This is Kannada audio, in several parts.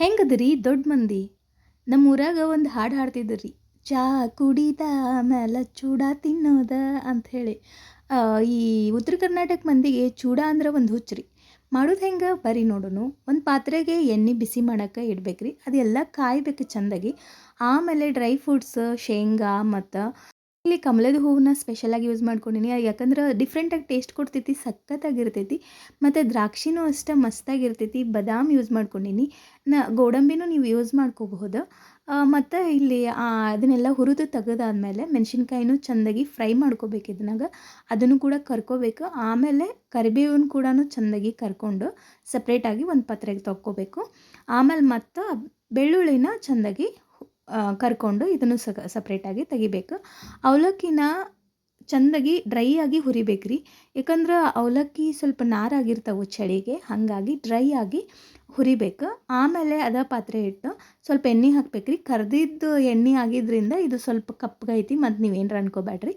ಹೆಂಗದ್ರಿ ದೊಡ್ಡ ಮಂದಿ? ನಮ್ಮ ಊರಾಗ ಒಂದು ಹಾಡು ಹಾಡ್ತಿದ್ರಿ. ಚಾ ಕುಡಿದ ಮ್ಯಾಲ ಚೂಡ ತಿನ್ನೋದ ಅಂಥೇಳಿ. ಈ ಉತ್ತರ ಕರ್ನಾಟಕ ಮಂದಿಗೆ ಚೂಡ ಅಂದ್ರೆ ಒಂದು ಹುಚ್ಚ್ರಿ. ಮಾಡೋದು ಹೆಂಗೆ ಬರ್ರಿ ನೋಡೋನು. ಒಂದು ಪಾತ್ರೆಗೆ ಎಣ್ಣೆ ಬಿಸಿ ಮಾಡಕ್ಕೆ ಇಡ್ಬೇಕ್ರಿ. ಅದೆಲ್ಲ ಕಾಯ್ಬೇಕು ಚಂದಾಗಿ. ಆಮೇಲೆ ಡ್ರೈ ಫ್ರೂಟ್ಸ್, ಶೇಂಗಾ ಮತ್ತು ಇಲ್ಲಿ ಕಮಲದ ಹೂವನ್ನ ಸ್ಪೆಷಲಾಗಿ ಯೂಸ್ ಮಾಡ್ಕೊಂಡೀನಿ. ಯಾಕಂದ್ರೆ ಡಿಫ್ರೆಂಟಾಗಿ ಟೇಸ್ಟ್ ಕೊಡ್ತೈತಿ, ಸಖತ್ತಾಗಿರ್ತೈತಿ. ಮತ್ತು ದ್ರಾಕ್ಷಿನೂ ಅಷ್ಟೇ ಮಸ್ತಾಗಿರ್ತೈತಿ. ಬಾದಾಮ್ ಯೂಸ್ ಮಾಡ್ಕೊಂಡೀನಿ. ಗೋಡಂಬಿನೂ ನೀವು ಯೂಸ್ ಮಾಡ್ಕೋಬಹುದು. ಮತ್ತು ಇಲ್ಲಿ ಅದನ್ನೆಲ್ಲ ಹುರಿದು ತೆಗೆದಾದ್ಮೇಲೆ ಮೆಣಸಿನ್ಕಾಯಿನೂ ಚೆಂದಾಗಿ ಫ್ರೈ ಮಾಡ್ಕೋಬೇಕು ಇದನ್ನಾಗ. ಅದನ್ನು ಕೂಡ ಕರ್ಕೋಬೇಕು. ಆಮೇಲೆ ಕರಿಬೇವನ್ನು ಕೂಡ ಚೆಂದಾಗಿ ಕರ್ಕೊಂಡು ಸಪ್ರೇಟಾಗಿ ಒಂದು ಪಾತ್ರೆಗೆ ತಕ್ಕೋಬೇಕು. ಆಮೇಲೆ ಮತ್ತು ಬೆಳ್ಳುಳ್ಳಿನ ಚೆಂದಾಗಿ ಕರ್ಕೊಂಡು ಇದನ್ನು ಸಪ್ರೇಟಾಗಿ ತೆಗಿಬೇಕು. ಅವಲಕ್ಕಿನ ಚೆಂದಾಗಿ ಡ್ರೈ ಆಗಿ ಹುರಿಬೇಕ್ರಿ. ಯಾಕಂದ್ರೆ ಅವಲಕ್ಕಿ ಸ್ವಲ್ಪ ನಾರಾಗಿರ್ತಾವೆ ಚಳಿಗೆ, ಹಾಗಾಗಿ ಡ್ರೈ ಆಗಿ ಹುರಿಬೇಕು. ಆಮೇಲೆ ಅದೇ ಪಾತ್ರೆ ಇಟ್ಟು ಸ್ವಲ್ಪ ಎಣ್ಣೆ ಹಾಕ್ಬೇಕ್ರಿ. ಕರ್ದಿದ್ದು ಎಣ್ಣೆ ಆಗಿದ್ದರಿಂದ ಇದು ಸ್ವಲ್ಪ ಕಪ್ಪಗೈತಿ, ಮತ್ತು ನೀವೇನಾರ ಅನ್ಕೋಬೇಡ್ರಿ.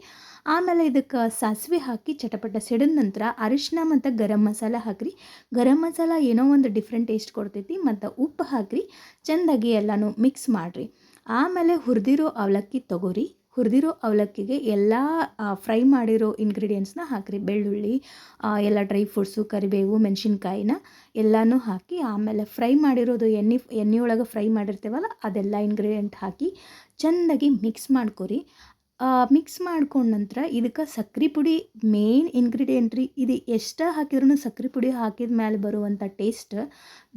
ಆಮೇಲೆ ಇದಕ್ಕೆ ಸಾಸಿವೆ ಹಾಕಿ ಚಟಪಟ ಸಿಡಿದ ನಂತರ ಅರಿಶಿನ ಮತ್ತು ಗರಂ ಮಸಾಲ ಹಾಕಿರಿ. ಗರಂ ಮಸಾಲ ಏನೋ ಒಂದು ಡಿಫ್ರೆಂಟ್ ಟೇಸ್ಟ್ ಕೊಡ್ತೈತಿ. ಮತ್ತು ಉಪ್ಪು ಹಾಕಿರಿ. ಚೆಂದಾಗಿ ಎಲ್ಲನೂ ಮಿಕ್ಸ್ ಮಾಡಿರಿ. ಆಮೇಲೆ ಹುರಿದಿರೋ ಅವಲಕ್ಕಿ ತೊಗೋರಿ. ಹುರಿದಿರೋ ಅವಲಕ್ಕಿಗೆ ಎಲ್ಲ ಫ್ರೈ ಮಾಡಿರೋ ಇಂಗ್ರೀಡಿಯೆಂಟ್ಸ್ನ ಹಾಕಿರಿ. ಬೆಳ್ಳುಳ್ಳಿ, ಎಲ್ಲ ಡ್ರೈ ಫ್ರೂಟ್ಸು, ಕರಿಬೇವು, ಮೆಣಸಿನ್ಕಾಯಿನ ಎಲ್ಲನೂ ಹಾಕಿ ಆಮೇಲೆ ಫ್ರೈ ಮಾಡಿರೋದು ಎಣ್ಣೆಯೊಳಗೆ ಫ್ರೈ ಮಾಡಿರ್ತೀವಲ್ಲ ಅದೆಲ್ಲ ಇಂಗ್ರೀಡಿಯೆಂಟ್ ಹಾಕಿ ಚೆಂದಾಗಿ ಮಿಕ್ಸ್ ಮಾಡ್ಕೊರಿ. ಮಿಕ್ಸ್ ಮಾಡ್ಕೊಂಡ ನಂತರ ಇದಕ್ಕೆ ಸಕ್ರೆ ಪುಡಿ ಮೇನ್ ಇಂಗ್ರೀಡಿಯೆಂಟ್ ರೀ. ಇದು ಎಷ್ಟು ಹಾಕಿದ್ರೂ ಸಕ್ರೆ ಪುಡಿ ಹಾಕಿದ ಮೇಲೆ ಬರುವಂಥ ಟೇಸ್ಟ್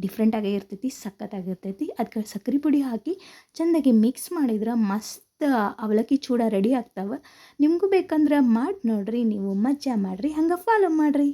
ಡಿಫ್ರೆಂಟಾಗೇ ಇರ್ತೈತಿ, ಸಖತ್ತಾಗಿರ್ತೈತಿ. ಅದಕ್ಕೆ ಸಕ್ರೆ ಪುಡಿ ಹಾಕಿ ಚೆಂದಾಗಿ ಮಿಕ್ಸ್ ಮಾಡಿದ್ರೆ ಮಸ್ತ್ ಅವಲಕ್ಕಿ ಚೂಡ ರೆಡಿ ಆಗ್ತಾವೆ. ನಿಮಗೂ ಬೇಕಂದ್ರೆ ಮಾಡಿ ನೋಡಿರಿ, ನೀವು ಮಜಾ ಮಾಡಿರಿ, ಹಂಗೆ ಫಾಲೋ ಮಾಡಿರಿ.